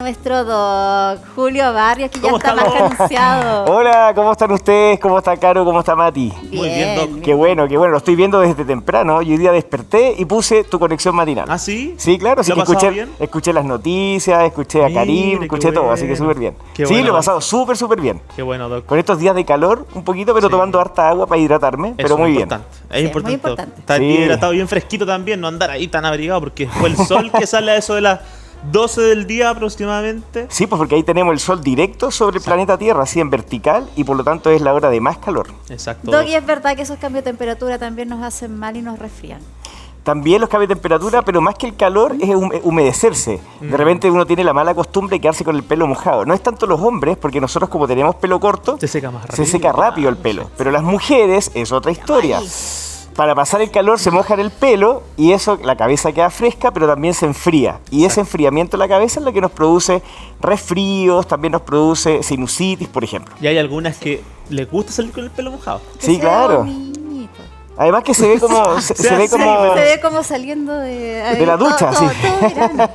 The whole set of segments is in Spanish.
Nuestro doc, Julio Barrios, que ya ¿Cómo está está, más doc? anunciado. Hola, ¿cómo están ustedes? ¿Cómo está Caro? ¿Cómo está Mati? Muy bien, doc. Qué bueno, lo estoy viendo desde temprano. Yo hoy día desperté y puse tu conexión matinal. ¿Ah, sí? Sí, claro, así ¿Lo que ha pasado escuché, bien? escuché las noticias, escuché a Mire, Karim, qué escuché todo, así que bueno. súper bien. Qué Sí, bueno. lo he pasado súper bien. Qué bueno, doc. Con estos días de calor, un poquito, pero Sí. tomando harta agua para hidratarme, pero Eso muy es bien. importante. Es Sí, importante. muy importante. Estar Sí. bien hidratado, bien fresquito también, no andar ahí tan abrigado, porque fue el sol que sale a eso de las 12 del día aproximadamente. Sí, pues porque ahí tenemos el sol directo sobre el planeta Tierra, así en vertical, y por lo tanto es la hora de más calor. Exacto. Doc, y es verdad que esos cambios de temperatura también nos hacen mal y nos resfrían. También los cambios de temperatura, pero más que el calor es humedecerse. De repente uno tiene la mala costumbre de quedarse con el pelo mojado. No es tanto los hombres, porque nosotros como tenemos pelo corto, Se seca más rápido. se seca rápido el pelo. Pero las mujeres es otra historia. Para pasar el calor se mojan el pelo y eso, la cabeza queda fresca, pero también se enfría. Y ese enfriamiento de la cabeza es lo que nos produce resfríos, también nos produce sinusitis, por ejemplo. Y hay algunas que les gusta salir con el pelo mojado. Que Sí, sea claro. bonito. Además que se ve como... se ve Sí, como... Se ve como saliendo de la ducha, todo, sí. todo verano.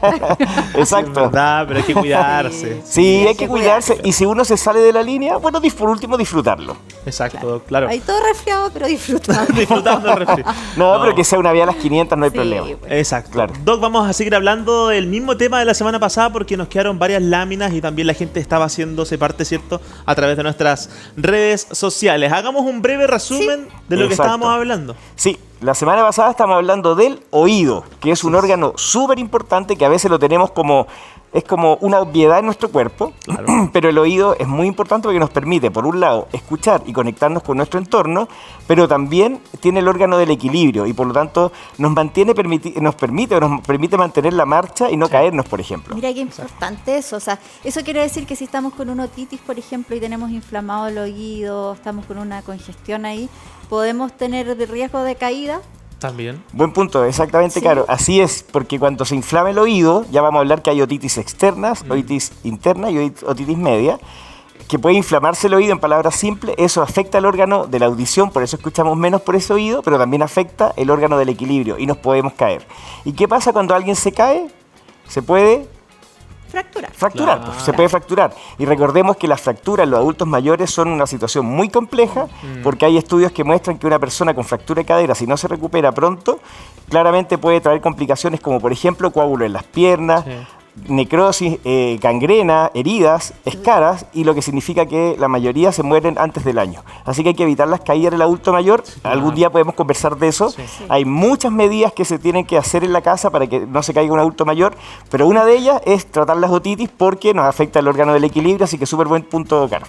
Es Exacto. verdad, pero hay que cuidarse. Sí, hay que cuidarse. cuidarse. Y si uno se sale de la línea, bueno, por último disfrutarlo. Exacto, doc, claro. Ahí todo resfriado, pero disfrutando. Disfrutando el refri. No, pero que sea una vía a las 500 no hay Sí, problema. bueno. Exacto. Claro. Doc, vamos a seguir hablando del mismo tema de la semana pasada porque nos quedaron varias láminas y también la gente estaba haciéndose parte, ¿cierto?, a través de nuestras redes sociales. Hagamos un breve resumen de lo que Exacto. estábamos hablando. Sí, la semana pasada estamos hablando del oído, que es un órgano súper importante que a veces lo tenemos como... Es como una obviedad en nuestro cuerpo, Claro. pero el oído es muy importante porque nos permite, por un lado, escuchar y conectarnos con nuestro entorno, pero también tiene el órgano del equilibrio y por lo tanto nos permite mantener la marcha y no caernos, por ejemplo. Mira qué importante eso. O sea, eso quiere decir que si estamos con una otitis, por ejemplo, y tenemos inflamado el oído, estamos con una congestión ahí, podemos tener de riesgo de caída. También. Buen punto, exactamente, Sí. claro. Así es, porque cuando se inflama el oído, ya vamos a hablar que hay otitis externas, otitis interna y otitis media, que puede inflamarse el oído, en palabras simples. Eso afecta al órgano de la audición, por eso escuchamos menos por ese oído, pero también afecta el órgano del equilibrio y nos podemos caer. ¿Y qué pasa cuando alguien se cae? Se puede fracturar, Claro. pues, se puede fracturar. Y recordemos que las fracturas en los adultos mayores son una situación muy compleja porque hay estudios que muestran que una persona con fractura de cadera, si no se recupera pronto, claramente puede traer complicaciones como por ejemplo coágulo en las piernas, Sí. necrosis, gangrena, heridas, escaras, y lo que significa que la mayoría se mueren antes del año. Así que hay que evitar las caídas en el adulto mayor. claro. Algún día podemos conversar de eso. Sí. Sí. Hay muchas medidas que se tienen que hacer en la casa para que no se caiga un adulto mayor, pero una de ellas es tratar las otitis porque nos afecta el órgano del equilibrio, así que súper buen punto, Caro.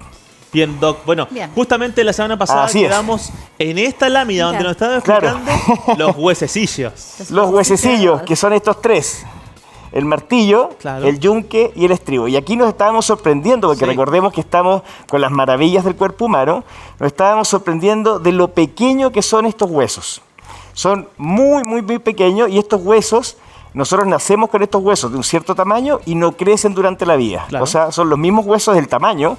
Bien, Doc. Bueno, Bien. justamente la semana pasada Así es. quedamos en esta lámina donde Mira. nos estaba Claro. explicando los huesecillos. Los huesecillos, que son estos tres. El martillo, Claro. el yunque y el estribo. Y aquí nos estábamos sorprendiendo, porque Sí. recordemos que estamos con las maravillas del cuerpo humano, nos estábamos sorprendiendo de lo pequeño que son estos huesos. Son muy pequeños y estos huesos, nosotros nacemos con estos huesos de un cierto tamaño y no crecen durante la vida. Claro. O sea, son los mismos huesos del tamaño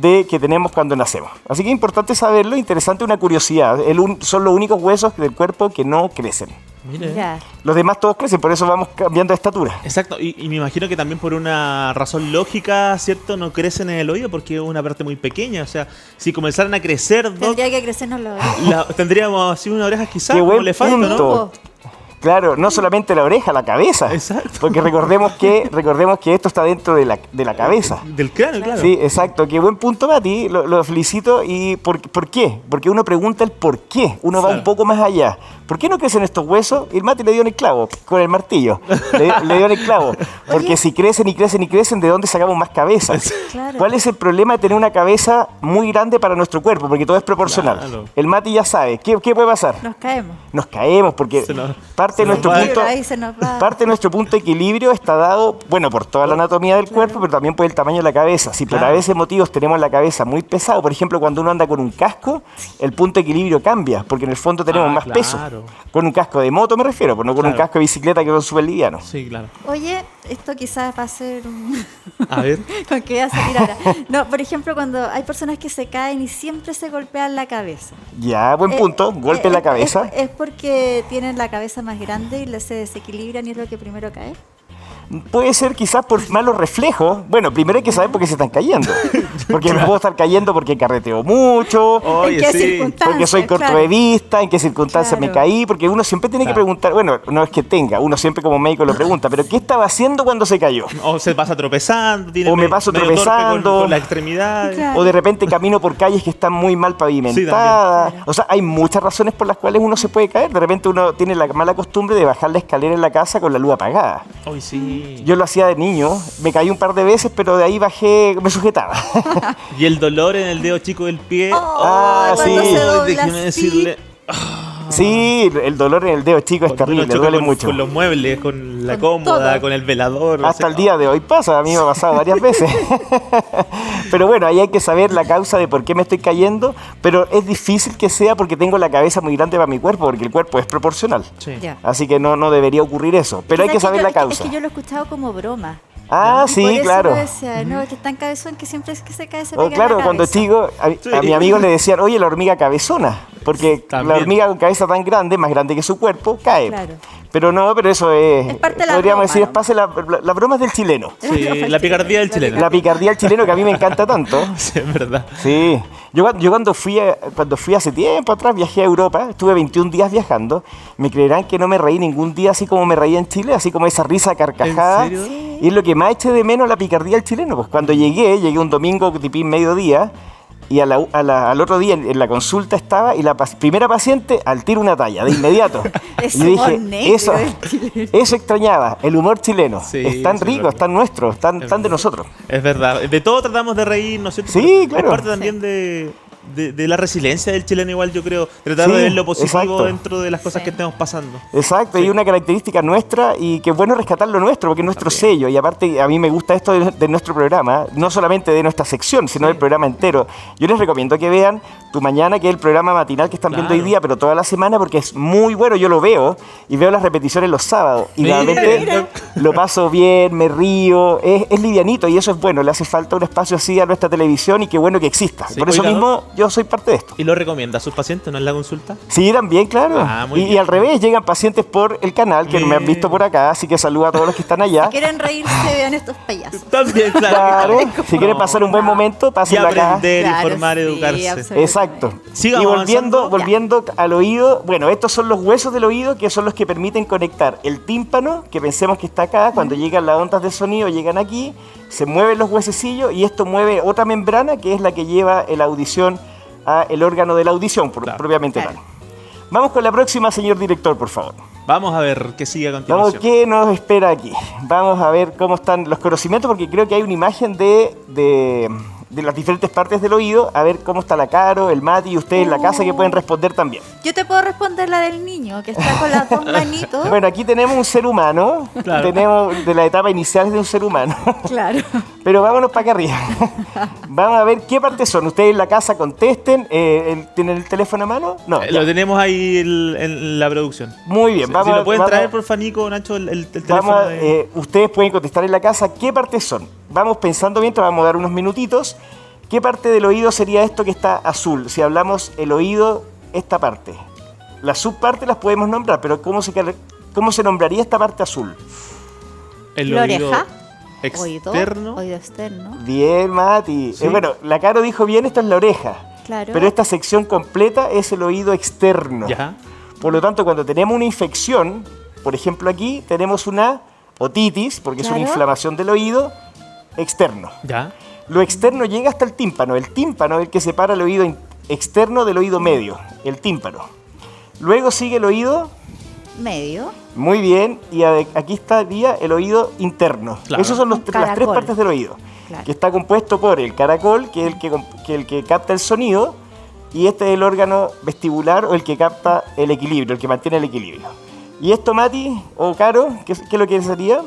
que tenemos cuando nacemos. Así que es importante saberlo, interesante, una curiosidad. Son los únicos huesos del cuerpo que no crecen. Mire. Mira, Los demás todos crecen, por eso vamos cambiando de estatura. Exacto, y me imagino que también por una razón lógica, ¿cierto? No crecen en el oído porque es una parte muy pequeña. O sea, si comenzaran a crecer, Doc, tendría que crecernos los tendríamos así una oreja quizás, Qué como buen le falta, ¿no? punto. Claro, no solamente la oreja, la cabeza. Exacto. Porque recordemos que esto está dentro de la cabeza. Del cráneo, claro. Sí, exacto. Qué buen punto, Mati. Lo felicito. ¿Y por qué? Porque uno pregunta el por qué. Uno va Claro. un poco más allá. ¿Por qué no crecen estos huesos? Y el Mati le dio en el clavo, con el martillo. Le dio en el clavo. Porque Oye. si crecen y crecen y crecen, ¿de dónde sacamos más cabezas? Claro. ¿Cuál es el problema de tener una cabeza muy grande para nuestro cuerpo? Porque todo es proporcional. Claro. El Mati ya sabe. ¿Qué puede pasar? Nos caemos. Nos caemos porque Se nos- parte se de nos nuestro va. punto Ahí se nos va. parte de nuestro punto de equilibrio está dado, bueno, por toda la anatomía del cuerpo, pero también por el tamaño de la cabeza. Si por Claro. a veces motivos tenemos la cabeza muy pesada, por ejemplo, cuando uno anda con un casco, el punto de equilibrio cambia, porque en el fondo tenemos Ah, más peso. claro. Con un casco de moto me refiero, pues no con un Claro. casco de bicicleta que son súper livianos. Sí, claro. Oye, esto quizás va a ser un... A ver. con que voy a salir ahora. No, por ejemplo, cuando hay personas que se caen y siempre se golpean la cabeza. Ya, buen punto, golpe en la cabeza. Es porque tienen la cabeza más grande y se desequilibran y es lo que primero cae. Puede ser quizás por malos reflejos. Bueno, primero hay que saber por qué se están cayendo. Porque me puedo estar cayendo porque carreteo mucho, Oye, ¿En qué sí. circunstancias? porque soy corto Claro. de vista, en qué circunstancias me Claro. caí, porque uno siempre tiene que Claro. preguntar, bueno, no es que tenga, uno siempre como médico lo pregunta, pero ¿qué estaba haciendo cuando se cayó? O se pasa tropezando, tiene O me paso medio torpe tropezando. con la extremidad. Claro. O de repente camino por calles que están muy mal pavimentadas. también. O sea, hay muchas razones por las cuales uno se puede caer. De repente uno tiene la mala costumbre de bajar la escalera en la casa con la luz apagada. Hoy sí. Yo lo hacía de niño, me caí un par de veces, pero de ahí bajé, me sujetaba. Y el dolor en el dedo chico del pie. Ah, cuando sí. se dobla Déjeme así. decirle. Sí, el dolor en el dedo chico es Cuando uno terrible, choca duele con, mucho. con los muebles, con la Con cómoda, todo. con el velador. Hasta el día de hoy pasa, a mí me ha pasado varias veces. Pero bueno, ahí hay que saber la causa de por qué me estoy cayendo, pero es difícil que sea porque tengo la cabeza muy grande para mi cuerpo, porque el cuerpo es proporcional. Sí. Ya. Así que no debería ocurrir eso, pero hay que Quizás saber yo- la es que- causa. Es que yo lo he escuchado como broma. Ah, Y sí, por eso claro. lo decía, no, que es tan cabezón que siempre es que se cae, se Oh, pega en claro, la cuando cabeza. chico, Sí. a mi amigo le decían, oye, la hormiga cabezona, porque También. la hormiga con cabeza tan grande, más grande que su cuerpo, cae. Claro. Pero no, pero eso es, Es parte de la podríamos broma, decir, ¿no? es parte de la broma es del chileno. Sí, la picardía del chileno. La picardía del chileno que a mí me encanta tanto. Sí, es verdad. Sí, yo cuando fui hace tiempo atrás, viajé a Europa, estuve 21 días viajando, me creerán que no me reí ningún día así como me reía en Chile, así como esa risa carcajada. ¿En serio? Sí. Y es lo que más eché de menos la picardía del chileno, pues cuando llegué un domingo tipín mediodía, y al otro día en la consulta estaba, y la primera paciente al tiro una talla, de inmediato. Ese Y humor dije, negro eso, del chileno. eso extrañaba, el humor chileno. Sí, es tan sí, rico, verdad. es tan nuestro, es tan Es de verdad. nosotros. Es verdad. De todo tratamos de reír, ¿no es cierto? Sí, Pero claro. Es parte también de la resiliencia del chileno igual, yo creo. Tratar Sí, de ver lo positivo exacto. dentro de las cosas Sí. que estemos pasando. Exacto, Sí. y una característica nuestra y que es bueno rescatar lo nuestro, porque es nuestro También. sello. Y aparte, a mí me gusta esto de nuestro programa, no solamente de nuestra sección, sino del programa entero. Yo les recomiendo que vean Tu Mañana, que es el programa matinal que están viendo hoy Claro. día, pero toda la semana, porque es muy bueno. Yo lo veo y veo las repeticiones los sábados. Y Mira, realmente mira. lo paso bien, me río, es livianito y eso es bueno. Le hace falta un espacio así a nuestra televisión y qué bueno que exista. Sí, Por eso oiga, mismo yo soy parte de esto. ¿Y lo recomienda a sus pacientes, no en la consulta? Sí, también, claro. Ah, muy y bien. al revés, llegan pacientes por el canal que me han Bien. visto por acá, así que saludo a todos los que están allá. Si quieren reírse, vean estos payasos. También, Claro, claro. si quieren pasar un buen momento, Y pásenlo acá. aprender, Claro, informar, sí, educarse. absolutamente. Exacto. Sigamos Y volviendo, avanzando. volviendo al oído, bueno, estos son los huesos del oído que son los que permiten conectar el tímpano, que pensemos que está acá, cuando llegan las ondas de sonido, llegan aquí, se mueven los huesecillos y esto mueve otra membrana que es la que lleva la audición a el órgano de la audición, Claro. propiamente Claro. tal. Vamos con la próxima, señor director, por favor. Vamos a ver qué sigue a Vamos, continuación. ¿qué nos espera aquí? Vamos a ver cómo están los conocimientos, porque creo que hay una imagen de las diferentes partes del oído, a ver cómo está la Caro, el Mati y ustedes en la casa que pueden responder también. Yo te puedo responder la del niño, que está con las dos manitos. Bueno, aquí tenemos un ser humano, Claro. tenemos de la etapa inicial de un ser humano, Claro. pero vámonos para acá arriba. Vamos a ver qué partes son. Ustedes en la casa contesten, ¿tienen el teléfono a mano? No. ya. Lo tenemos ahí en la producción. Muy bien, Si vamos lo pueden vamos- traer, por Nico, Nacho, el teléfono. Vamos a- de- ustedes pueden contestar en la casa qué partes son. Vamos pensando mientras, vamos a dar unos minutitos. ¿Qué parte del oído sería esto que está azul? Si hablamos el oído, esta parte. Las subpartes las podemos nombrar, pero ¿cómo se nombraría esta parte azul? el La oído oreja. externo. Oído externo. Bien, Mati. Sí. Bueno, la Caro dijo bien, esto es la oreja. Claro. Pero esta sección completa es el oído externo. Ya. Por lo tanto, cuando tenemos una infección, por ejemplo aquí, tenemos una otitis, porque es una Claro. inflamación del oído externo. Ya. Lo externo llega hasta el tímpano. El tímpano es el que separa el oído externo del oído medio, el tímpano. Luego sigue el oído, Medio. muy bien, y aquí estaría el oído interno. Claro. Esas son Un las tres caracol. partes del oído. Claro. Que está compuesto por el caracol, que es el que capta el sonido, y este es el órgano vestibular o el que capta el equilibrio, el que mantiene el equilibrio. ¿Y esto, Mati o Caro, qué es lo que sería?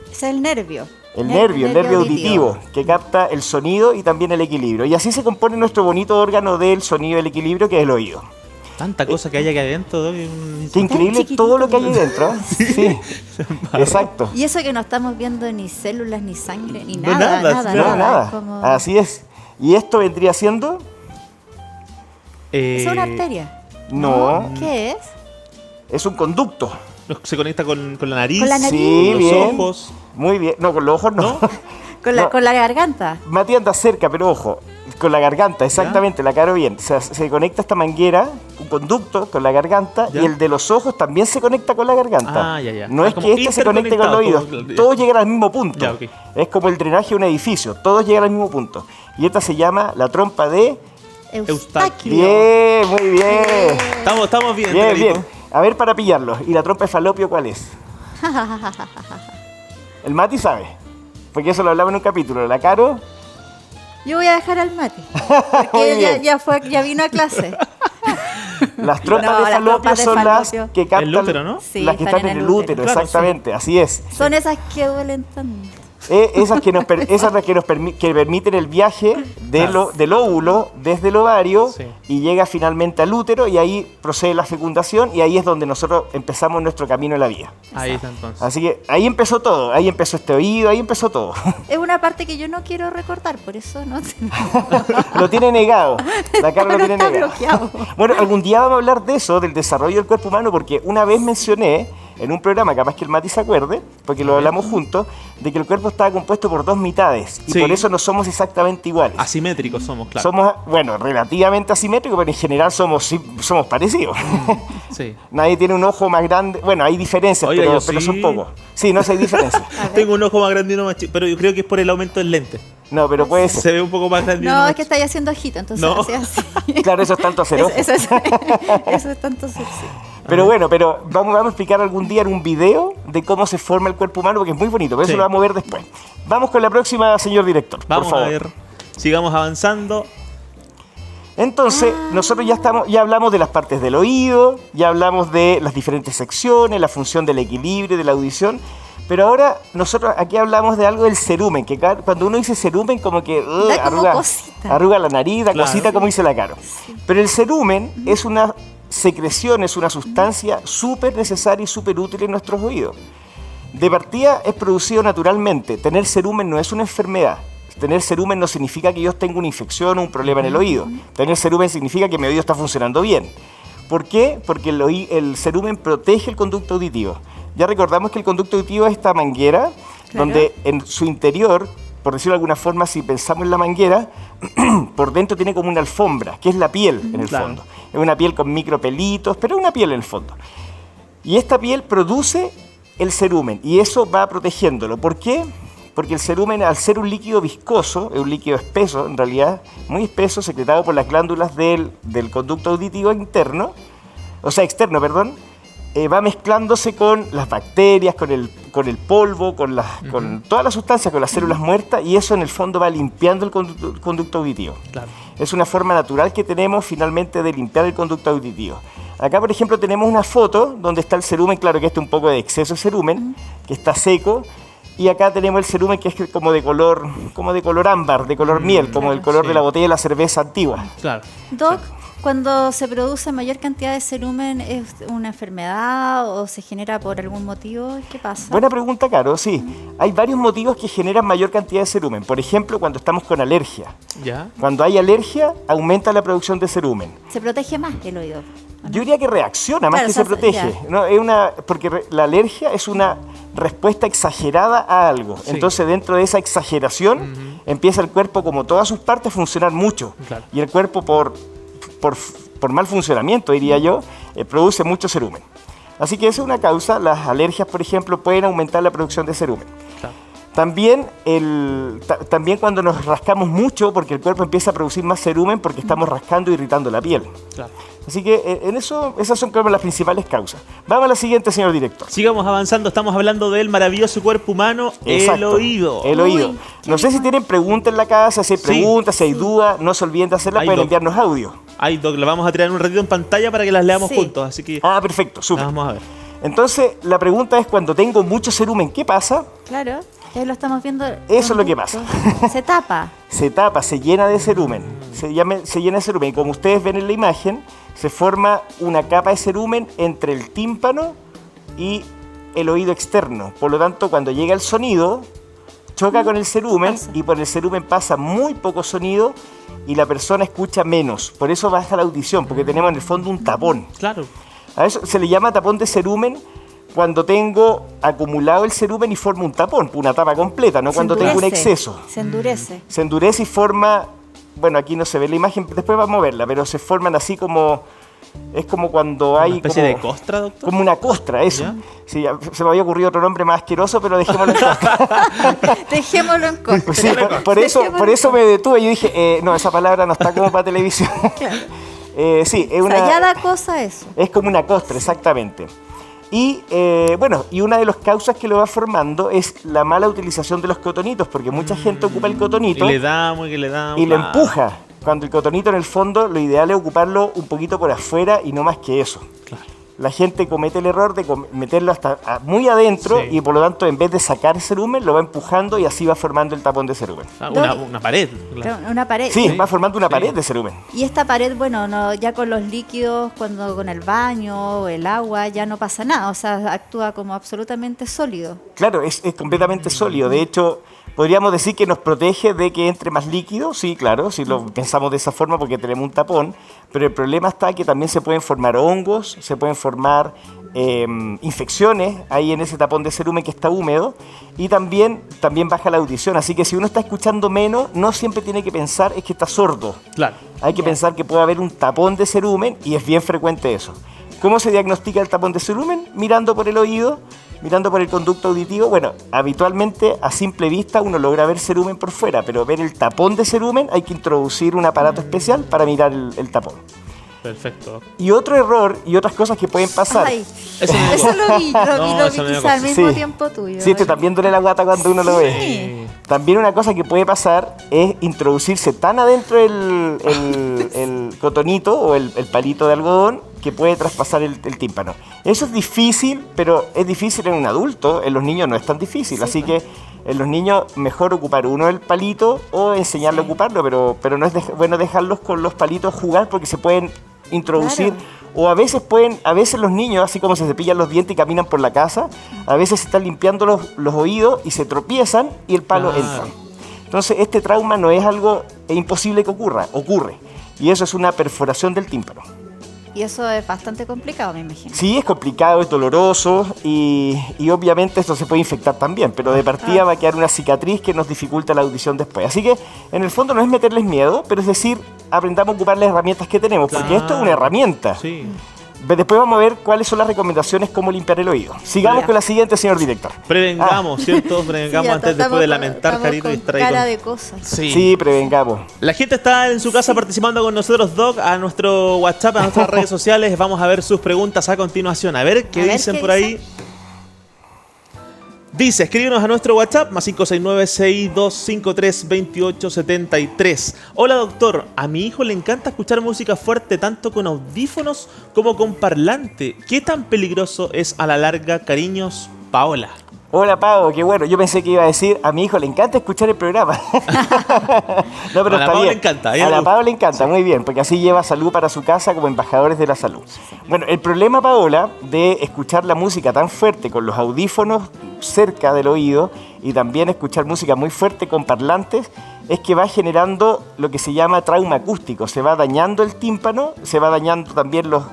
Ese es el nervio. El nervio auditivo, que capta el sonido y también el equilibrio. Y así se compone nuestro bonito órgano del sonido y el equilibrio, que es el oído. Tanta cosa que hay aquí adentro. Qué increíble chiquitito. todo lo que hay ahí dentro. Sí, exacto. Y eso que no estamos viendo ni células, ni sangre, ni No, nada. nada, Nada, No, nada. nada. Es como- Así es. ¿Y esto vendría siendo? Es una arteria. No, ¿Qué es? es un conducto. Se conecta con la nariz, Con la nariz. Sí, los bien. ojos. Muy bien. No, con los ojos no. No. Con la garganta. Matías anda cerca, pero ojo, con la garganta, exactamente, la Caro bien. O sea, se conecta esta manguera, un conducto con la garganta, Ya. y el de los ojos también se conecta con la garganta. Ah, ya. No Ah, es como que este se conecte con los oídos, interconectado, todos llegan al mismo punto. Ya, ok. Es como el drenaje de un edificio, todos llegan al mismo punto. Y esta se llama la trompa de... Eustaquio. Bien, muy bien. Estamos bien, Bien, Carlito. bien. A ver, para pillarlos. ¿Y la trompa de falopio cuál es? El Mati sabe, porque eso lo hablamos en un capítulo. La Caro... Yo voy a dejar al Mati. Muy Porque bien. ya vino a clase. Las trompas No, de las falopio trompas de son las falopio. que captan... El útero, ¿no? Sí, las que están en el útero, Claro, exactamente, así es. Son esas que duelen tanto. Esas que que permiten el viaje del óvulo desde el ovario Sí. y llega finalmente al útero, y ahí procede la fecundación, y ahí es donde nosotros empezamos nuestro camino en la vida. Ahí está entonces. Así que ahí empezó todo, ahí empezó este oído, ahí empezó todo. Es una parte que yo no quiero recortar, por eso no. Lo tiene negado, la cara lo No tiene está negado. bloqueado. Bueno, algún día vamos a hablar de eso, del desarrollo del cuerpo humano, porque una vez mencioné en un programa, capaz que el Mati se acuerde, porque lo hablamos juntos, de que el cuerpo estaba compuesto por dos mitades, y Sí. por eso no somos exactamente iguales. Asimétricos somos, claro. Somos, bueno, relativamente asimétricos, pero en general somos parecidos. Sí. Nadie tiene un ojo más grande. Bueno, hay diferencias, Oiga, pero yo son sí. pocos. Sí, no sé, hay diferencias. Tengo un ojo más grande y uno más chico, pero yo creo que es por el aumento del lente. No, pero puede ser. Se ve un poco más grande y uno No, más es que estáis haciendo ojito, entonces No. hace así. Claro, eso es tanto hacer ojo. Eso es tanto sexy. Pero bueno, vamos a explicar algún día en un video de cómo se forma el cuerpo humano, porque es muy bonito, pero Sí. eso lo vamos a ver después. Vamos con la próxima, señor director, Vamos por a favor. ver. Sigamos avanzando. Entonces, nosotros ya hablamos de las partes del oído, ya hablamos de las diferentes secciones, la función del equilibrio, de la audición, pero ahora nosotros aquí hablamos de algo del cerumen, que cuando uno dice cerumen como que Da como cosita. arruga la nariz, da Claro. cosita, como dice la Caro. Pero el cerumen es una secreción, es una sustancia súper necesaria y súper útil en nuestros oídos. De partida es producido naturalmente. Tener cerumen no es una enfermedad. Tener cerumen no significa que yo tenga una infección o un problema en el oído. Tener cerumen significa que mi oído está funcionando bien. ¿Por qué? Porque el cerumen protege el conducto auditivo. Ya recordamos que el conducto auditivo es esta manguera, Claro. donde en su interior, por decirlo de alguna forma, si pensamos en la manguera, por dentro tiene como una alfombra, que es la piel en el Claro. fondo. Es una piel con micropelitos, pero es una piel en el fondo. Y esta piel produce el cerumen, y eso va protegiéndolo. ¿Por qué? Porque el cerumen, al ser un líquido viscoso, es un líquido espeso, en realidad, muy espeso, secretado por las glándulas del conducto auditivo externo, perdón, va mezclándose con las bacterias, con el polvo, con todas las sustancias, con las células muertas, y eso en el fondo va limpiando el conducto auditivo. Claro. Es una forma natural que tenemos finalmente de limpiar el conducto auditivo. Acá, por ejemplo, tenemos una foto donde está el cerumen, claro que este es un poco de exceso de cerumen, que está seco, y acá tenemos el cerumen que es como de color ámbar, de color miel, como el color sí. de la botella de la cerveza antigua. Claro. Doc, cuando se produce mayor cantidad de cerumen, ¿es una enfermedad o se genera por algún motivo? ¿Qué pasa? Buena pregunta, Caro, sí. Hay varios motivos que generan mayor cantidad de cerumen. Por ejemplo, cuando estamos con alergia. Ya. Cuando hay alergia, aumenta la producción de cerumen. Se protege más el oído. ¿o no? Yo diría que reacciona más Claro, que o sea, se protege. ya. No, porque la alergia es una respuesta exagerada a algo. Sí. Entonces, dentro de esa exageración, empieza el cuerpo, como todas sus partes, a funcionar mucho. Claro. Y el cuerpo, por mal funcionamiento, diría yo, produce mucho cerumen. Así que esa es una causa. Las alergias, por ejemplo, pueden aumentar la producción de cerumen. Claro. También cuando nos rascamos mucho, porque el cuerpo empieza a producir más cerumen porque estamos rascando e irritando la piel. Claro. Así que esas son como las principales causas. Vamos a la siguiente, señor director. Sigamos avanzando, estamos hablando del maravilloso cuerpo humano, el Exacto, oído. El oído. Uy, qué No sé si lindo. tienen preguntas en la casa, si hay Sí. preguntas, si hay dudas, no se olviden de hacerlas, Ay, pueden Doc. enviarnos audio. Ay, Doc, la vamos a tirar en un ratito en pantalla para que las leamos Sí. juntos, así que Ah, perfecto, las súper. vamos a ver. Entonces, la pregunta es, cuando tengo mucho cerumen, ¿qué pasa? Claro, ahí lo estamos viendo. Eso es lo que conducto. pasa. Se tapa. Se tapa, se llena de cerumen. Se llena de cerumen. Y como ustedes ven en la imagen, se forma una capa de cerumen entre el tímpano y el oído externo. Por lo tanto, cuando llega el sonido, choca con el cerumen pasa? y por el cerumen pasa muy poco sonido y la persona escucha menos. Por eso baja la audición, porque tenemos en el fondo un tapón. Claro. A eso se le llama tapón de cerumen cuando tengo acumulado el cerumen y forma un tapón, una tapa completa, no cuando tengo un exceso. Se endurece. Se endurece y forma, bueno, aquí no se ve la imagen, después vamos a verla, pero se forman así como, es como cuando hay... ¿Una especie de costra, doctor? Como una costra, eso. ¿Ya? Sí, se me había ocurrido otro nombre más asqueroso, pero dejémoslo en costra. Dejémoslo en costra. Sí, por eso me detuve. Yo dije, no, esa palabra no está como para televisión. Claro. Sí, es O sea, una... ya da cosa eso. Es como una costra, exactamente. Y bueno, y una de las causas que lo va formando es la mala utilización de los cotonitos, porque mucha gente ocupa el cotonito Y le damos, y lo empuja. Cuando el cotonito, en el fondo, lo ideal es ocuparlo un poquito por afuera y no más que eso. Claro. La gente comete el error de meterlo hasta muy adentro, Sí. y por lo tanto, en vez de sacar cerumen, lo va empujando y así va formando el tapón de cerumen. Una pared. Claro. Claro, una pared. Sí, Sí. va formando una Sí. pared de cerumen. Y esta pared, bueno, no, ya con los líquidos, cuando con el baño o el agua, ya no pasa nada. O sea, actúa como absolutamente sólido. Claro, es completamente sólido. De hecho, podríamos decir que nos protege de que entre más líquido. Sí, claro, si lo pensamos de esa forma porque tenemos un tapón. Pero el problema está que también se pueden formar hongos, se pueden formar infecciones ahí en ese tapón de cerumen que está húmedo, y también baja la audición. Así que si uno está escuchando menos, no siempre tiene que pensar es que está sordo. Claro. Hay que pensar que puede haber un tapón de cerumen, y es bien frecuente eso. ¿Cómo se diagnostica el tapón de cerumen? Mirando por el oído, mirando por el conducto auditivo. Bueno, habitualmente a simple vista uno logra ver cerumen por fuera, pero ver el tapón de cerumen hay que introducir un aparato especial para mirar el tapón. Perfecto. Y otro error y otras cosas que pueden pasar. Ay, Eso no- eso lo vi, No, eso no me quizá al acuerdo. mismo Sí. tiempo tuyo. Sí, también duele la guata cuando uno lo ve. Sí. También una cosa que puede pasar es introducirse tan adentro el cotonito o el palito de algodón que puede traspasar el tímpano. Eso es difícil, pero es difícil en un adulto. En los niños no es tan difícil, Sí, así pues. que en los niños mejor ocupar uno el palito o enseñarle a ocuparlo, pero no es bueno dejarlos con los palitos jugar porque se pueden introducir. Claro. O a veces los niños, así como se cepillan los dientes y caminan por la casa, a veces se están limpiando los oídos y se tropiezan y el palo Claro. entra. Entonces este trauma no es algo imposible que ocurre. Y eso es una perforación del tímpano. Y eso es bastante complicado, me imagino. Sí, es complicado, es doloroso y obviamente esto se puede infectar también, pero de partida va a quedar una cicatriz que nos dificulta la audición después. Así que en el fondo no es meterles miedo, pero es decir, aprendamos a ocupar las herramientas que tenemos, porque esto es una herramienta. Sí. Después vamos a ver cuáles son las recomendaciones, cómo limpiar el oído. Sigamos Ya. con la siguiente, señor director. Prevengamos, ¿cierto? Prevengamos Sí, ya antes después de lamentar, estamos carito, con distraído. cara de cosas. Sí. Sí, prevengamos. La gente está en su casa participando con nosotros, Doc, a nuestro WhatsApp, a nuestras redes sociales. Vamos a ver sus preguntas a continuación. A ver qué A ver dicen qué por ahí. dicen. Dice, escríbenos a nuestro WhatsApp, más 569-6253-2873. Hola, doctor. A mi hijo le encanta escuchar música fuerte tanto con audífonos como con parlante. ¿Qué tan peligroso es a la larga? Cariños, Paola. Hola, Pau, qué bueno. Yo pensé que iba a decir, a mi hijo le encanta escuchar el programa. No, pero A la está Pau bien. le encanta, a ella A le la gusta. Pau le encanta, muy bien, porque así lleva salud para su casa como embajadores de la salud. Bueno, el problema, Paola, de escuchar la música tan fuerte con los audífonos cerca del oído y también escuchar música muy fuerte con parlantes es que va generando lo que se llama trauma acústico. Se va dañando el tímpano, se va dañando también los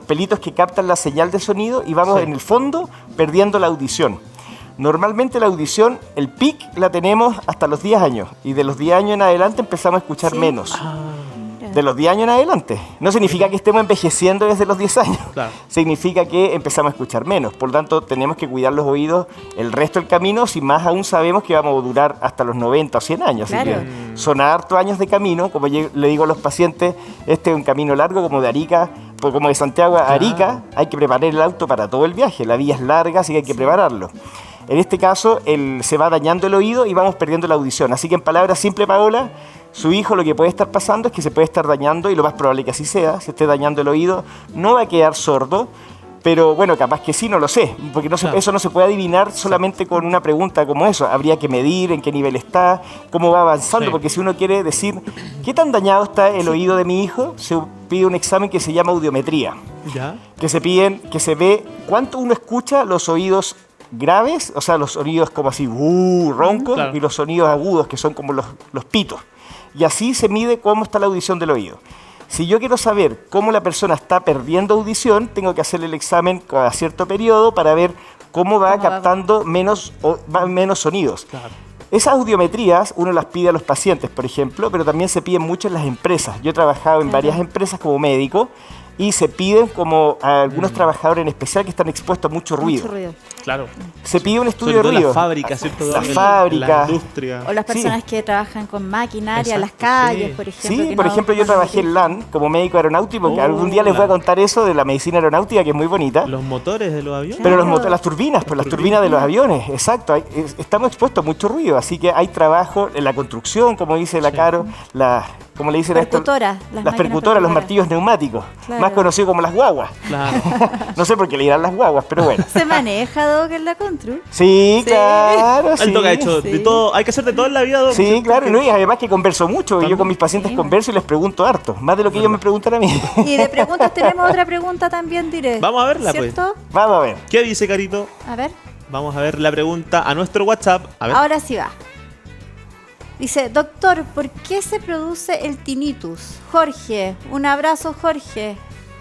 pelitos que captan la señal de sonido y vamos en el fondo perdiendo la audición. Normalmente la audición, el pic la tenemos hasta los 10 años y de los 10 años en adelante empezamos a escuchar Sí. menos. Mira. De los 10 años en adelante. No significa que estemos envejeciendo desde los 10 años. Claro. Significa que empezamos a escuchar menos. Por lo tanto, tenemos que cuidar los oídos el resto del camino, si más aún sabemos que vamos a durar hasta los 90 o 100 años. Así Claro. que son hartos años de camino. Como yo le digo a los pacientes, este es un camino largo como de Arica, como de Santiago a Arica. Hay que preparar el auto para todo el viaje. La vía es larga, así que hay que prepararlo. En este caso, se va dañando el oído y vamos perdiendo la audición. Así que en palabras simples, Paola, su hijo lo que puede estar pasando es que se puede estar dañando, y lo más probable que así sea, se esté dañando el oído. No va a quedar sordo, pero bueno, capaz que sí, no lo sé, porque Claro. eso no se puede adivinar solamente con una pregunta como eso. Habría que medir en qué nivel está, cómo va avanzando, Sí. porque si uno quiere decir qué tan dañado está el oído de mi hijo, se pide un examen que se llama audiometría, ¿Ya? que se ve cuánto uno escucha los oídos graves, o sea, los sonidos como así, roncos, Claro. y los sonidos agudos, que son como los pitos. Y así se mide cómo está la audición del oído. Si yo quiero saber cómo la persona está perdiendo audición, tengo que hacerle el examen cada cierto periodo para ver cómo va captando menos sonidos. Claro. Esas audiometrías uno las pide a los pacientes, por ejemplo, pero también se piden mucho en las empresas. Yo he trabajado en varias empresas como médico y se piden como a algunos trabajadores en especial que están expuestos a mucho ruido. Claro. Se pide un estudio Sobre todo de ruido. las fábricas, ¿cierto? Las En fábricas. la industria. O las personas que trabajan con maquinaria, Exacto, las calles, sí. por ejemplo. Sí, que por no ejemplo, yo ocupan trabajé en LAN como médico aeronáutico, que algún día les voy a claro. contar eso de la medicina aeronáutica, que es muy bonita. Los motores de los aviones. Pero Claro. las turbinas, pues las turbinas de los aviones, exacto. Estamos expuestos a mucho ruido, así que hay trabajo en la construcción, como dice la Caro, ¿cómo le dicen a esto? Percutoras, las Las máquinas percutoras, los percutoras. martillos neumáticos, Claro. más conocidos como las guaguas. Claro. No sé por qué le dirán las guaguas, pero bueno. ¿Se maneja, Doc, en la Contru? Sí, Sí. claro, El sí. Doc ha hecho de Sí. todo. Hay que hacer de todo en la vida, Doc. Sí, claro, ¿no? Y además que converso mucho, y yo con mis pacientes Sí. converso y les pregunto harto, más de lo que ellos me preguntan a mí. Y de preguntas tenemos otra pregunta también, diré. Vamos a verla, pues. ¿Cierto? Vamos a ver. ¿Qué dice, Carito? A ver. Vamos a ver la pregunta a nuestro WhatsApp. A ver. Ahora sí va. Dice, doctor, ¿por qué se produce el tinnitus? Jorge, un abrazo, Jorge.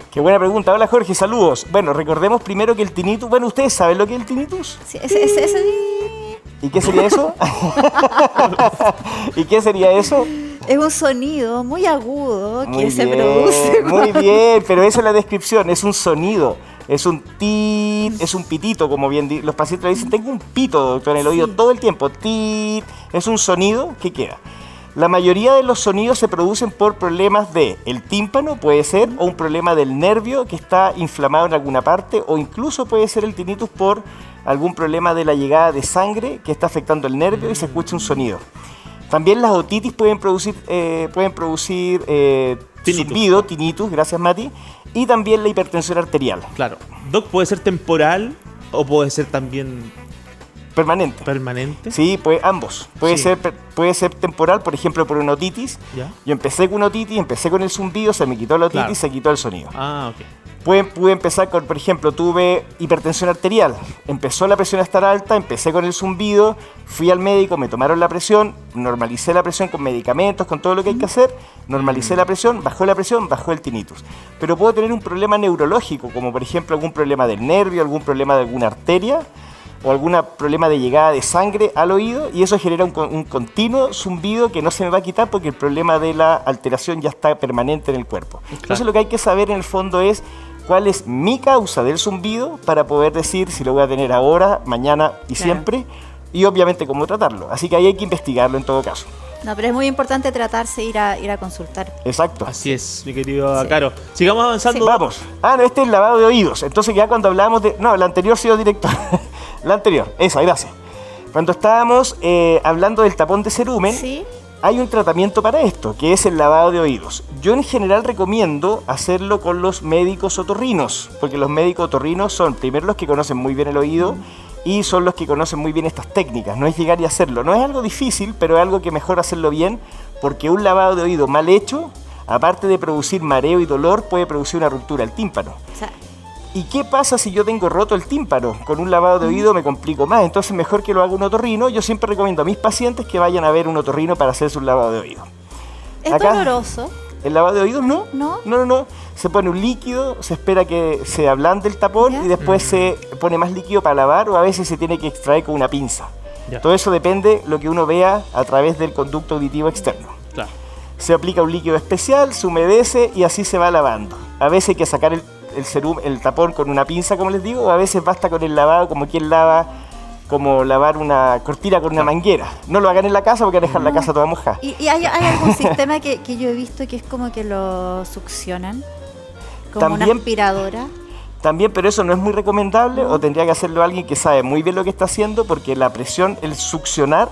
Qué buena pregunta. Hola Jorge, saludos. Bueno, recordemos primero que el tinnitus, bueno, ¿ustedes saben lo que es el tinnitus? Sí, ese- ¿Y qué sería eso? ¿Y qué sería eso? es un sonido muy agudo Muy que se bien, produce. muy bien, pero esa es la descripción, es un sonido, es un tit, es un pitito, como bien los pacientes dicen, tengo un pito, doctor, en el oído todo el tiempo, tit, es un sonido que queda. La mayoría de los sonidos se producen por problemas de el tímpano, puede ser, o un problema del nervio que está inflamado en alguna parte, o incluso puede ser el tinnitus por algún problema de la llegada de sangre que está afectando el nervio y se escucha un sonido. También las otitis pueden producir zumbido, tinnitus, gracias Mati, y también la hipertensión arterial, Claro. Doc, puede ser temporal o puede ser también permanente. permanente. Sí, ambos. Puede Sí. ser temporal, por ejemplo, por una otitis. ¿Ya? Yo empecé con una otitis, empecé con el zumbido, se me quitó la otitis, Claro. se quitó el sonido. Ah, ok. Pude empezar con, por ejemplo, tuve hipertensión arterial. Empezó la presión a estar alta, empecé con el zumbido, fui al médico, me tomaron la presión, normalicé la presión con medicamentos, con todo lo que hay que hacer, normalicé la presión, bajó el tinnitus. Pero puedo tener un problema neurológico, como por ejemplo algún problema del nervio, algún problema de alguna arteria, o algún problema de llegada de sangre al oído, y eso genera un continuo zumbido que no se me va a quitar porque el problema de la alteración ya está permanente en el cuerpo. Entonces lo que hay que saber en el fondo es cuál es mi causa del zumbido para poder decir si lo voy a tener ahora, mañana y siempre, y obviamente cómo tratarlo. Así que ahí hay que investigarlo en todo caso. No, pero es muy importante tratarse, ir a consultar. Exacto. Así es, mi querido Sí. Caro. Sigamos avanzando. Sí. Vamos. No, este es el lavado de oídos. Entonces ya cuando hablábamos de... No, la anterior sí, director. La anterior, esa, gracias. Cuando estábamos hablando del tapón de cerumen, ¿Sí? hay un tratamiento para esto, que es el lavado de oídos. Yo en general recomiendo hacerlo con los médicos otorrinos, porque los médicos otorrinos son primero los que conocen muy bien el oído y son los que conocen muy bien estas técnicas. No es llegar y hacerlo. No es algo difícil, pero es algo que mejor hacerlo bien, porque un lavado de oído mal hecho, aparte de producir mareo y dolor, puede producir una ruptura del tímpano. O sea, ¿Y qué pasa si yo tengo roto el tímpano? Con un lavado de oído me complico más, entonces mejor que lo haga un otorrino. Yo siempre recomiendo a mis pacientes que vayan a ver un otorrino para hacerse un lavado de oído. ¿es Acá- doloroso? ¿El lavado de oídos no? ¿No? No. Se pone un líquido, se espera que se ablande el tapón ¿Ya? y después se pone más líquido para lavar o a veces se tiene que extraer con una pinza. Ya. Todo eso depende de lo que uno vea a través del conducto auditivo externo. Claro. Se aplica un líquido especial, se humedece y así se va lavando. A veces hay que sacar el tapón con una pinza, como les digo, o a veces basta con el lavado como quien lava, como lavar una cortina con una manguera. No lo hagan en la casa porque dejan la casa toda mojada. ¿Y hay algún sistema que yo he visto que es como que lo succionan? Como una También- aspiradora. También, pero eso no es muy recomendable o tendría que hacerlo alguien que sabe muy bien lo que está haciendo porque la presión, el succionar,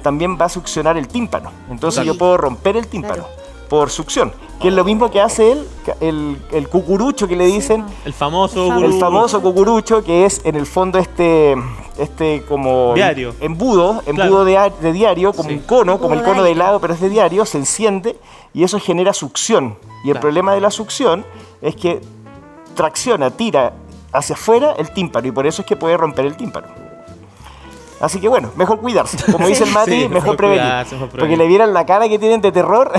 también va a succionar el tímpano. Entonces Claro. yo puedo romper el tímpano Claro. por succión, que es lo mismo que hace el cucurucho que le dicen. El famoso El gurú. El famoso cucurucho, que es en el fondo este como Diario. embudo Claro. de diario, como Sí. un cono, como el Embudo cono de de aire. helado, pero es de diario, se enciende y eso genera succión. Y el Claro. problema de la succión es que tira hacia afuera el tímpano y por eso es que puede romper el tímpano. Así que bueno, mejor cuidarse. Como dice el Mati, Sí, mejor prevenir. cuidarse, mejor Porque prevenir. le vieran la cara que tienen de terror.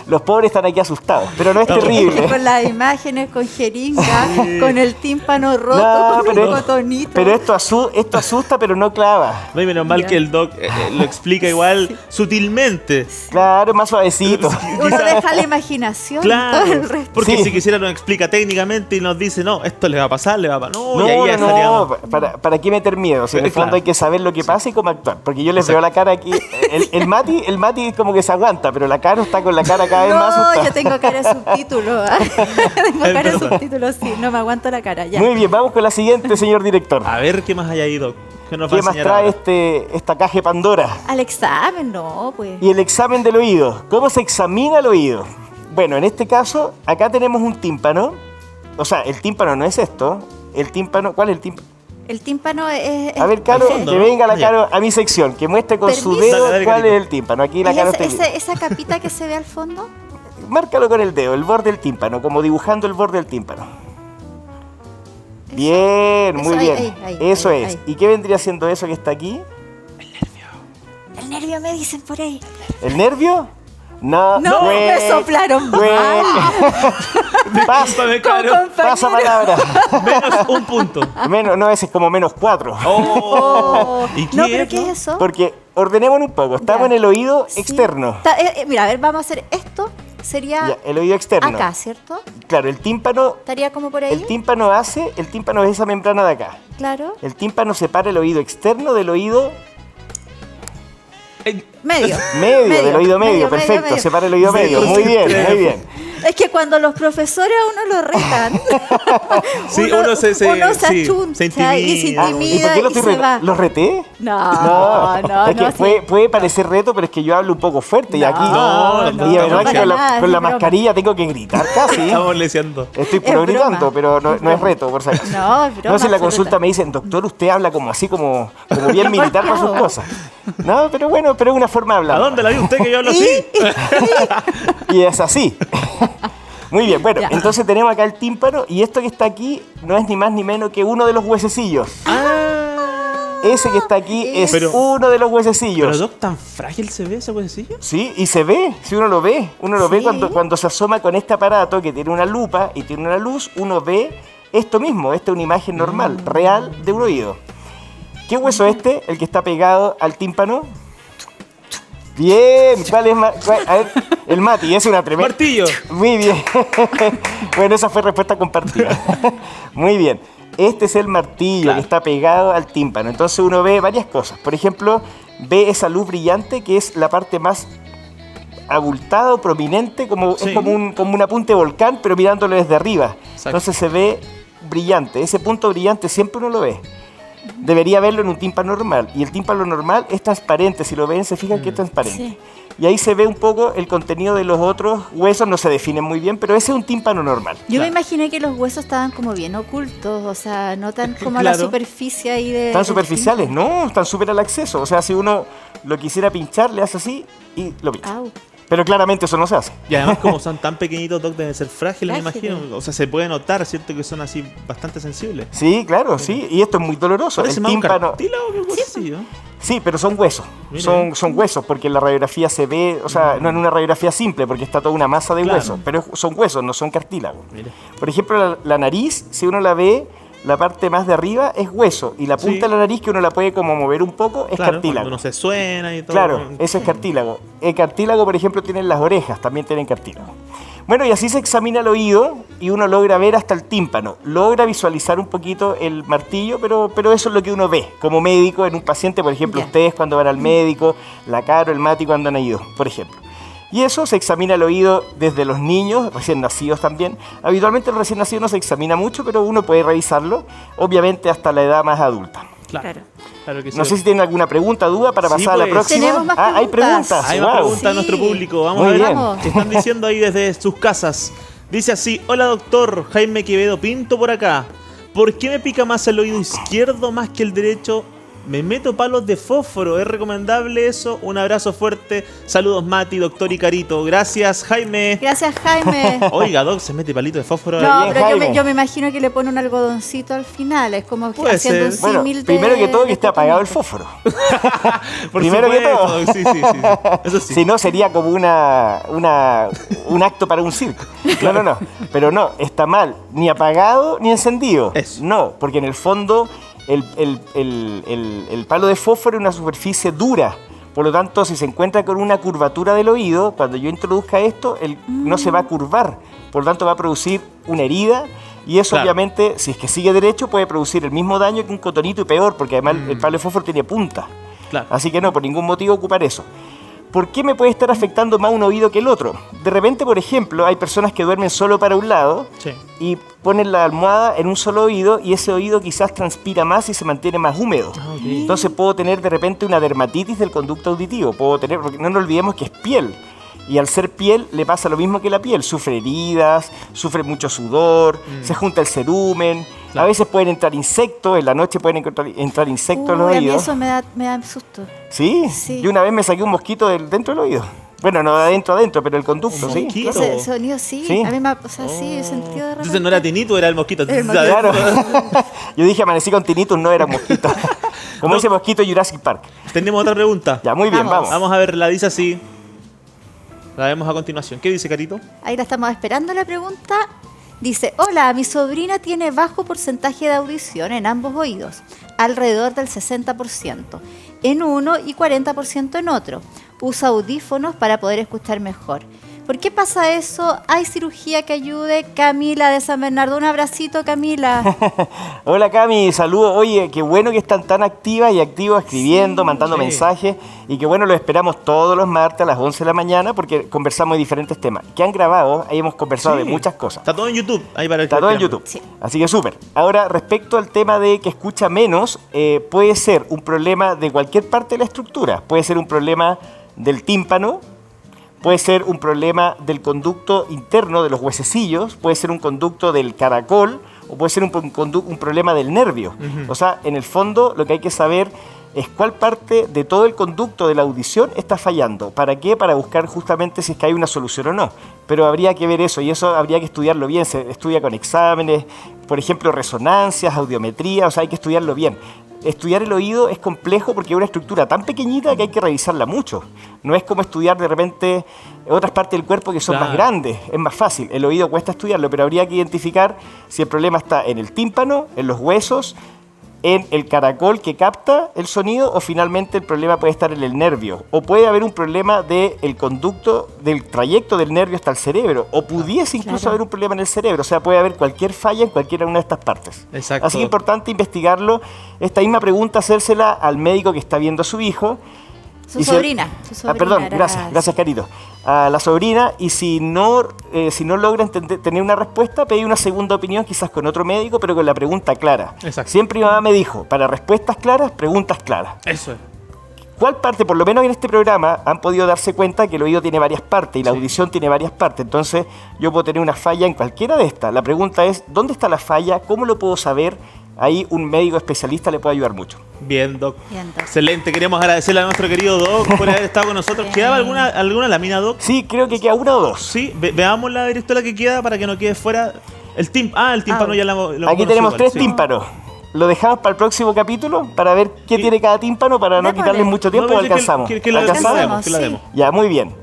Los pobres están aquí asustados, pero no es terrible. Con las imágenes, con jeringa, con el tímpano roto, No, con pero, un cotonito. pero esto asusta, pero no clava. No, y menos mal Ya. que el doc lo explica igual sutilmente. Claro, más suavecito. Uno deja la imaginación, Claro, todo el resto. porque Sí. si quisiera nos explica técnicamente y nos dice, no, esto le va a pasar, le va a pasar. No, No, y ahí ya no, estaríamos. no, ¿para qué meter miedo? Si en el Claro. fondo hay que saber lo que pasa y cómo actuar. Porque yo les veo la cara aquí. El Mati como que se aguanta, pero la cara está con la cara cada vez más No, asustada. yo tengo cara de subtítulo. ¿ah? Tengo Es cara de verdad. subtítulo, sí. No me aguanto la cara, ya. Muy bien, vamos con la siguiente, señor director. A ver qué más hay ahí, doc. ¿Qué nos va ¿Qué a más enseñar trae ahora? esta caja de Pandora? Al examen, no, pues. Y el examen del oído. ¿Cómo se examina el oído? Bueno, en este caso, acá tenemos un tímpano. O sea, el tímpano no es esto. El tímpano, ¿cuál es el tímpano? El tímpano es. A ver, Caro, fondo, que ¿no? venga la Ah, ya. Caro a mi sección, que muestre con su Permiso. dedo Dale, dale, cuál Carito. es el tímpano. Aquí la ¿Y Caro esa capita que se ve al fondo? Márcalo con el dedo, el borde del tímpano, como dibujando el borde del tímpano. Bien, Eso, muy ahí, bien. ahí, Eso ahí, es. ahí. ¿Y qué vendría siendo eso que está aquí? El nervio me dicen por ahí. ¿El nervio? No, No, güey, me soplaron güey. Discúlpame, Caro. Pasa palabra. Menos un punto. Menos, no, ese es como -4. Oh. ¿Y qué No, pero es, ¿qué no? es eso? Porque ordenemos un poco. Estamos Ya. en el oído Sí. externo. Mira, a ver, vamos a hacer esto. Sería Ya, el oído externo. acá, ¿cierto? Claro, el tímpano Estaría como por ahí. el tímpano es esa membrana de acá. Claro. El tímpano separa el oído externo del oído Medio. medio, del oído medio. Perfecto, medio. separa el oído Sí, medio. sí, Muy sí. bien, muy bien. Es que cuando los profesores a uno lo retan, Sí, uno se sí, intimida. y se intimida Ah, ¿y por qué y se va. los reté? No, es que no, puede parecer reto, pero es que yo hablo un poco fuerte y No, aquí. no, y de verdad para que con nada, con la es broma. mascarilla tengo que gritar casi. Estamos leseando. Estoy Es puro broma. gritando, pero no es reto, por si acaso. No, es broma No, si en la absoluta. consulta me dicen, doctor, usted habla como así, como bien militar para sus cosas. No, pero bueno, pero es una forma de hablar. ¿A dónde la vio usted que yo hablo así? Y es así. Muy bien, bueno, Ya. entonces tenemos acá el tímpano y esto que está aquí no es ni más ni menos que uno de los huesecillos. Ah. Ese que está aquí es Pero- uno de los Pero, huesecillos. doc, ¿tan frágil se ve ese huesecillo? Sí, y se ve, si uno lo ve. Uno lo ve Sí. cuando se asoma con este aparato que tiene una lupa y tiene una luz, uno ve esto mismo, esta es una imagen normal, real de un oído. ¿Qué hueso es este? El que está pegado al tímpano. Bien, ¿cuál es? A ver, el Mati, es una tremenda. Martillo. Muy bien. Bueno, esa fue respuesta compartida. Muy bien. Este es el martillo Claro. que está pegado al tímpano. Entonces uno ve varias cosas. Por ejemplo, ve esa luz brillante que es la parte más abultada o prominente, Sí. es como un apunte de volcán, pero mirándolo desde arriba. Exacto. Entonces se ve brillante. Ese punto brillante siempre uno lo ve. Debería verlo en un tímpano normal. Y el tímpano normal es transparente. Si lo ven, se fijan que es transparente. Sí. Y ahí se ve un poco el contenido de los otros huesos, no se definen muy bien, pero ese es un tímpano normal. Yo me Claro. imaginé que los huesos estaban como bien ocultos, o sea, no tan como a la Claro. superficie ahí de... ¿Están del superficiales? No, están súper al acceso. O sea, si uno lo quisiera pinchar, le hace así y lo pincha. Au. Pero claramente eso no se hace. Y además, como son tan pequeñitos, doc, deben ser frágiles, me Frágiles. imagino. O sea, se puede notar, ¿cierto? Que son así bastante sensibles. Sí, claro, sí. Y esto es muy doloroso. Parece El más un tímpano. cartílago que un huesecillo. Sí, pero son huesos. Mira. Son huesos, porque en la radiografía se ve, o sea, no en una radiografía simple, porque está toda una masa de Claro. huesos, pero son huesos, no son cartílagos. Mira. Por ejemplo, la nariz, si uno la ve, la parte más de arriba es hueso, y la punta Sí. de la nariz, que uno la puede como mover un poco, es Claro, cartílago. cuando uno se suena y todo. Claro, eso es cartílago. El cartílago, por ejemplo, tiene las orejas, también tienen cartílago. Bueno, y así se examina el oído y uno logra ver hasta el tímpano. Logra visualizar un poquito el martillo, pero eso es lo que uno ve como médico en un paciente. Por ejemplo, Ya. ustedes cuando van al médico, la Caro, el Mati cuando han ido, por ejemplo. Y eso se examina el oído desde los niños, recién nacidos también. Habitualmente el recién nacido no se examina mucho, pero uno puede revisarlo, obviamente hasta la edad más adulta. Claro. Claro que sí. No sé si tienen alguna pregunta, duda para Sí, pasar a la pues. próxima. Tenemos más hay preguntas. preguntas. Hay más Wow. preguntas a Sí. nuestro público. Vamos Muy a ver bien. qué están diciendo ahí desde sus casas. Dice así: hola doctor, Jaime Quevedo Pinto por acá. ¿Por qué me pica más el oído izquierdo más que el derecho Me meto palos de fósforo, ¿es recomendable eso? Un abrazo fuerte. Saludos Mati, doctor y Carito. Gracias Jaime. Gracias, Jaime. Oiga, Doc, ¿se mete palito de fósforo? No, bien, pero Jaime. yo me imagino que le pone un algodoncito al final. Es como Puede haciendo ser. un Bueno, símil de... primero que todo que esté de apagado el cotonito. fósforo. Por primero que supuesto, todo. Doc, sí. Eso sí. Si no, sería como un acto para un circo. No. Pero no, está mal. Ni apagado ni encendido. Eso. No, porque en el fondo el palo de fósforo es una superficie dura. Por lo tanto, si se encuentra con una curvatura del oído, cuando yo introduzca esto, no se va a curvar. Por lo tanto, va a producir una herida. Y eso, Claro. obviamente, si es que sigue derecho, puede producir el mismo daño que un cotonito y peor, porque además el palo de fósforo tiene punta. Claro. Así que no, por ningún motivo ocupar eso. ¿Por qué me puede estar afectando más un oído que el otro? De repente, por ejemplo, hay personas que duermen solo para un lado Sí. y ponen la almohada en un solo oído y ese oído quizás transpira más y se mantiene más húmedo. Ok. Entonces puedo tener de repente una dermatitis del conducto auditivo. Puedo tener, porque no nos olvidemos que es piel. Y al ser piel le pasa lo mismo que la piel. Sufre heridas, sufre mucho sudor, se junta el cerumen. Claro. A veces pueden entrar insectos, en la noche pueden entrar insectos en los Uy, a mí oídos. eso me da susto. ¿Sí? Sí. Yo una vez me saqué un mosquito dentro del oído. Bueno, no de adentro, pero el conducto, ¿sí? mosquito. Ese sonido sí. Sí. A mí o sea, sí, he sentido de repente. Entonces no era tinito, era el mosquito. El mosquito. Claro. Yo dije amanecí con tinnitus, no era mosquito. Como No. ese mosquito Jurassic Park. Tenemos otra pregunta. Ya, muy bien, vamos. Vamos a ver, la dice así. La vemos a continuación. ¿Qué dice Carito? Ahí la estamos esperando la pregunta. Dice, hola, mi sobrina tiene bajo porcentaje de audición en ambos oídos, alrededor del 60%, en uno y 40% en otro. Usa audífonos para poder escuchar mejor. ¿Por qué pasa eso? ¿Hay cirugía que ayude? Camila de San Bernardo, un abracito, Camila. Hola Cami, saludos. Oye, qué bueno que están tan activas y activos escribiendo, mandando Sí. mensajes. Y qué bueno, lo esperamos todos los martes a las 11 de la mañana porque conversamos de diferentes temas. Que han grabado, ahí hemos conversado Sí. de muchas cosas. Está todo en YouTube. Ahí para el Está que todo en quieran. YouTube. Sí. Así que súper. Ahora, respecto al tema de que escucha menos, puede ser un problema de cualquier parte de la estructura. Puede ser un problema del tímpano, puede ser un problema del conducto interno de los huesecillos, puede ser un conducto del caracol o puede ser un problema del nervio. O sea, en el fondo lo que hay que saber es cuál parte de todo el conducto de la audición está fallando. ¿Para qué? Para buscar justamente si es que hay una solución o no. Pero habría que ver eso y eso habría que estudiarlo bien. Se estudia con exámenes, por ejemplo, resonancias, audiometría, o sea, hay que estudiarlo bien. Estudiar el oído es complejo porque es una estructura tan pequeñita que hay que revisarla mucho. No es como estudiar de repente otras partes del cuerpo que son Claro. más grandes, es más fácil. El oído cuesta estudiarlo, pero habría que identificar si el problema está en el tímpano, en los huesos, en el caracol que capta el sonido o finalmente el problema puede estar en el nervio. O puede haber un problema del conducto, del trayecto del nervio hasta el cerebro. O pudiese incluso Claro. haber un problema en el cerebro. O sea, puede haber cualquier falla en cualquiera una de estas partes. Exacto. Así que es importante investigarlo. Esta misma pregunta hacérsela al médico que está viendo a su hijo. Su Y si- sobrina. Gracias. Gracias Carito. A la sobrina, y si no logra tener una respuesta, pedí una segunda opinión, quizás con otro médico, pero con la pregunta clara. Exacto. Siempre mi mamá me dijo, para respuestas claras, preguntas claras. Eso es. ¿Cuál parte, por lo menos en este programa, han podido darse cuenta que el oído tiene varias partes y la audición tiene varias partes? Entonces, yo puedo tener una falla en cualquiera de estas. La pregunta es, ¿dónde está la falla? ¿Cómo lo puedo saber? Ahí un médico especialista le puede ayudar mucho. Bien, Doc. Bien, Doc. Excelente. Queremos agradecerle a nuestro querido Doc por haber estado con nosotros. Bien. ¿Quedaba alguna lámina, Doc? Sí, creo que queda una o dos. Sí, veamos la directora que queda para que no quede fuera. El tímpano ya lo Aquí conocimos tenemos igual, tres sí. tímpanos. Lo dejamos para el próximo capítulo para ver qué Sí. tiene cada tímpano para no Démosle. quitarles mucho tiempo. No, o pero alcanzamos. que la ¿Alcanzamos? demos, que la Sí. demos. Ya, muy bien.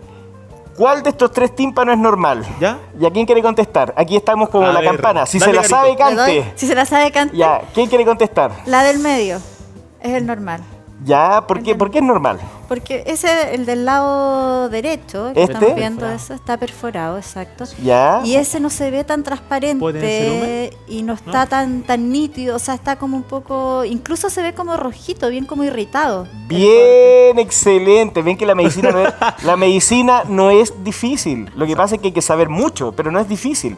¿Cuál de estos tres tímpanos es normal? ¿Ya? ¿Y a quién quiere contestar? Aquí estamos como A la ver, campana. Si dale, se la Carito. sabe, Le doy- cante. Si se la sabe, cante. Ya, ¿quién quiere contestar? La del medio. Es el normal. Ya, ¿por qué es normal? Porque ese, el del lado derecho, que ¿Este? estamos viendo eso, está perforado, exacto. Ya. Y ese no se ve tan ¿Puede ser transparente y no está tan nítido, o sea, está como un poco, incluso se ve como rojito, bien como irritado. Bien, excelente. Ven que la medicina la medicina no es difícil. Lo que pasa es que hay que saber mucho, pero no es difícil.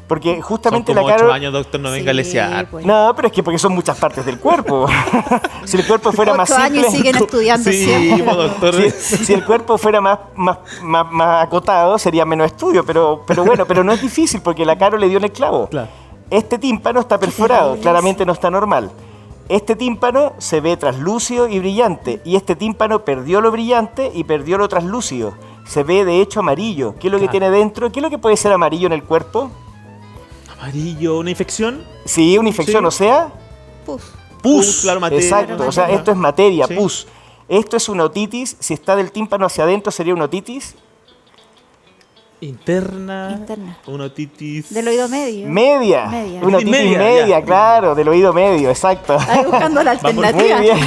Porque Son justamente como la 8 cara... años, doctor, no venga Sí, a lesear. pues. No, pero es que porque son muchas partes del cuerpo. Si el cuerpo fuera más 8 años y simple... siguen estudiando Sí, siempre. pues, doctor. Si el cuerpo fuera más acotado, sería menos estudio, pero bueno, pero no es difícil porque la Caro le dio en el clavo. Claro. Este tímpano está perforado, terrible claramente no está normal. este tímpano se ve traslúcido y brillante, y este tímpano perdió lo brillante y perdió lo traslúcido. Se ve de hecho amarillo. ¿Qué es lo que tiene dentro? ¿Qué es lo que puede ser amarillo en el cuerpo? Amarillo, ¿una infección? Sí, una infección, Sí. o sea, Pus. pus. Claro, materia. Exacto, o sea, esto es materia, Sí. pus. Esto es una otitis. Si está del tímpano hacia adentro, sería una otitis Interna. Interna. Una otitis. Del oído medio. media. Media. Una otitis Media, media, ya. claro, del oído medio, exacto. Ahí buscando la Vamos, muy alternativa. bien.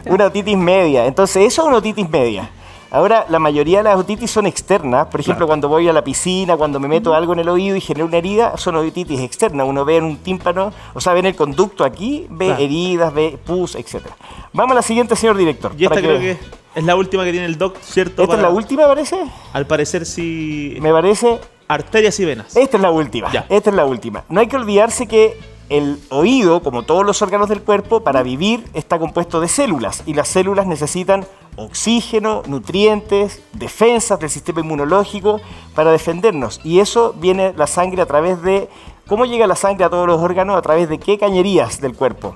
Una otitis media. Entonces, eso es una otitis media. Ahora, la mayoría de las otitis son externas. Por ejemplo, Claro. cuando voy a la piscina, cuando me meto algo en el oído y genero una herida, son otitis externas. Uno ve en un tímpano, o sea, ve en el conducto aquí, ve Claro. heridas, ve pus, etc. Vamos a la siguiente, señor director. Y esta para creo vea. que es la última que tiene el doc, ¿cierto? ¿Esta es la última, parece? Al parecer sí. Me parece. Arterias y venas. Esta es la última. Ya. Esta es la última. No hay que olvidarse que el oído, como todos los órganos del cuerpo, para vivir está compuesto de células. Y las células necesitan oxígeno, nutrientes, defensas del sistema inmunológico para defendernos. Y eso viene la sangre a través de... ¿Cómo llega la sangre a todos los órganos? ¿A través de qué cañerías del cuerpo?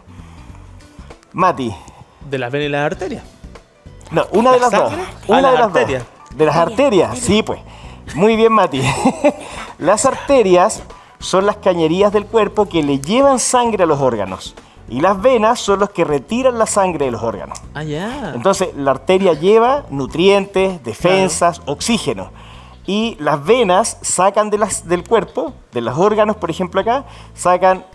Mati. De las venas y las arterias. No, una de ¿La las dos. sangre? Una Ah, de las las dos. arterias. De las arterias, sí, pues. Muy bien, Mati. Las arterias son las cañerías del cuerpo que le llevan sangre a los órganos. Y las venas son los que retiran la sangre de los órganos. Ah, ya. Entonces, la arteria lleva nutrientes, defensas, oxígeno. Y las venas sacan del cuerpo, de los órganos, por ejemplo acá, sacan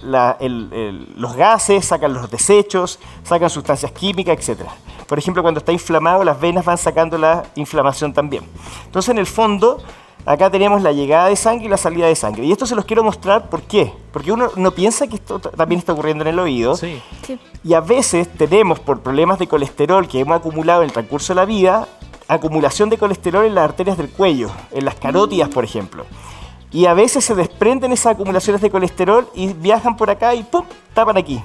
los gases, sacan los desechos, sacan sustancias químicas, etc. Por ejemplo, cuando está inflamado, las venas van sacando la inflamación también. Entonces, en el fondo, acá tenemos la llegada de sangre y la salida de sangre. Y esto se los quiero mostrar, ¿por qué? Porque uno no piensa que esto también está ocurriendo en el oído. Sí. Sí. Y a veces tenemos, por problemas de colesterol que hemos acumulado en el transcurso de la vida, acumulación de colesterol en las arterias del cuello, en las carótidas, por ejemplo. Y a veces se desprenden esas acumulaciones de colesterol y viajan por acá y ¡pum!, tapan aquí.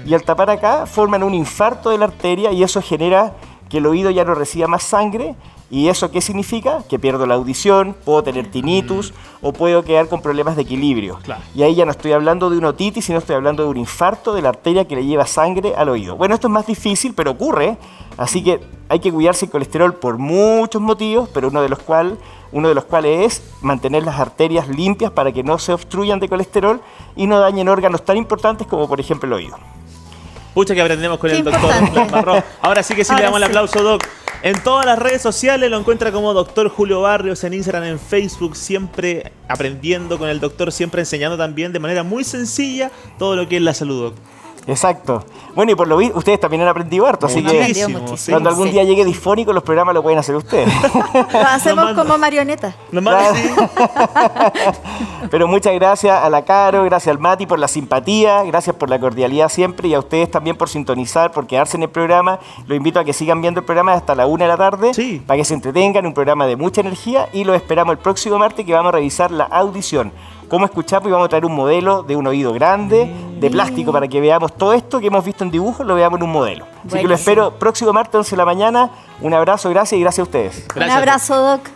Y al tapar acá forman un infarto de la arteria y eso genera que el oído ya no reciba más sangre. ¿Y eso qué significa? Que pierdo la audición, puedo tener tinnitus o puedo quedar con problemas de equilibrio. Claro. Y ahí ya no estoy hablando de una otitis, sino estoy hablando de un infarto de la arteria que le lleva sangre al oído. Bueno, esto es más difícil, pero ocurre. Así que hay que cuidarse el colesterol por muchos motivos, pero uno de los cuales es mantener las arterias limpias para que no se obstruyan de colesterol y no dañen órganos tan importantes como por ejemplo el oído. Pucha que aprendemos con Qué el doctor importante. Marrón. Ahora sí que sí le Ahora damos el sí. aplauso, Doc. En todas las redes sociales lo encuentra como Doctor Julio Barrios, en Instagram, en Facebook, siempre aprendiendo con el doctor, siempre enseñando también de manera muy sencilla todo lo que es la salud, Doc. Exacto. Bueno, y por lo visto, ustedes también han aprendido harto, así Hemos que aprendido Muchísimo, muchísimo. sí. cuando algún Sí. día llegue disfónico, los programas lo pueden hacer ustedes. Lo hacemos manda. como marioneta. Nos manda así. Pero muchas gracias a la Caro, gracias al Mati por la simpatía, gracias por la cordialidad siempre y a ustedes también por sintonizar, por quedarse en el programa. Los invito a que sigan viendo el programa hasta la 1 de la tarde Sí. para que se entretengan, un programa de mucha energía y los esperamos el próximo martes que vamos a revisar la audición. Cómo escuchamos y vamos a traer un modelo de un oído grande, de plástico, para que veamos todo esto que hemos visto en dibujos, lo veamos en un modelo. Así que lo Buenísimo. espero próximo martes 11 de la mañana. Un abrazo, gracias y gracias a ustedes. Un Gracias, Doc. abrazo, Doc.